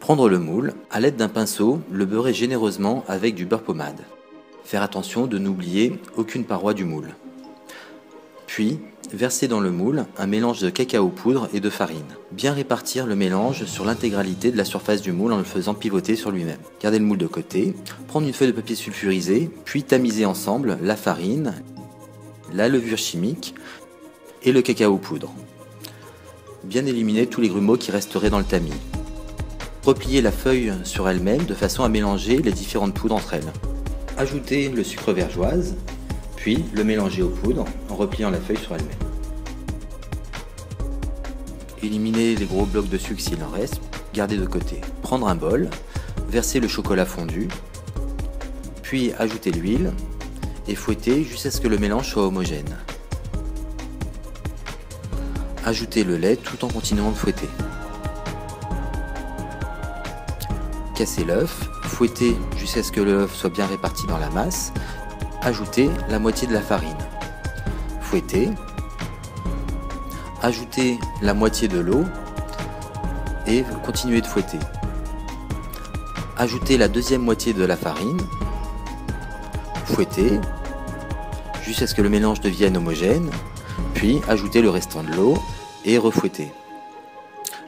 Prendre le moule, à l'aide d'un pinceau, le beurrer généreusement avec du beurre pommade. Faire attention de n'oublier aucune paroi du moule. Puis, verser dans le moule un mélange de cacao poudre et de farine. Bien répartir le mélange sur l'intégralité de la surface du moule en le faisant pivoter sur lui-même. Garder le moule de côté, prendre une feuille de papier sulfurisé, puis tamiser ensemble la farine, la levure chimique et le cacao poudre. Bien éliminer tous les grumeaux qui resteraient dans le tamis. Replier la feuille sur elle-même de façon à mélanger les différentes poudres entre elles. Ajouter le sucre vergeoise, puis le mélanger aux poudres en repliant la feuille sur elle-même. Éliminer les gros blocs de sucre s'il en reste, garder de côté. Prendre un bol, verser le chocolat fondu, puis ajouter l'huile et fouetter jusqu'à ce que le mélange soit homogène. Ajouter le lait tout en continuant de fouetter. Casser l'œuf, fouetter jusqu'à ce que l'œuf soit bien réparti dans la masse, ajouter la moitié de la farine, fouetter, ajouter la moitié de l'eau et continuer de fouetter. Ajouter la deuxième moitié de la farine, fouetter jusqu'à ce que le mélange devienne homogène, puis ajouter le restant de l'eau et refouetter.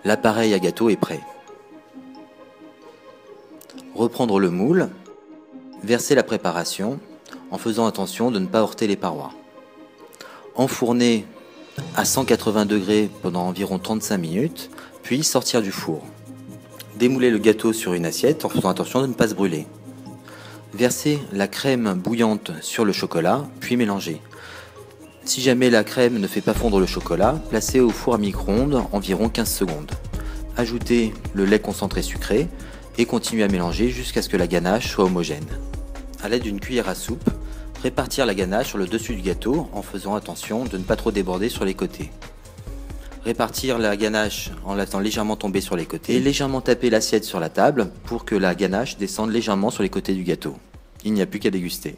L'appareil à gâteau est prêt. Reprendre le moule, verser la préparation en faisant attention de ne pas heurter les parois. Enfourner à 180 degrés pendant environ 35 minutes, puis sortir du four. Démouler le gâteau sur une assiette en faisant attention de ne pas se brûler. Verser la crème bouillante sur le chocolat, puis mélanger. Si jamais la crème ne fait pas fondre le chocolat, placez au four à micro-ondes environ 15 secondes. Ajoutez le lait concentré sucré et continuez à mélanger jusqu'à ce que la ganache soit homogène. A l'aide d'une cuillère à soupe, répartir la ganache sur le dessus du gâteau en faisant attention de ne pas trop déborder sur les côtés. Répartir la ganache en la laissant légèrement tomber sur les côtés et légèrement taper l'assiette sur la table pour que la ganache descende légèrement sur les côtés du gâteau. Il n'y a plus qu'à déguster.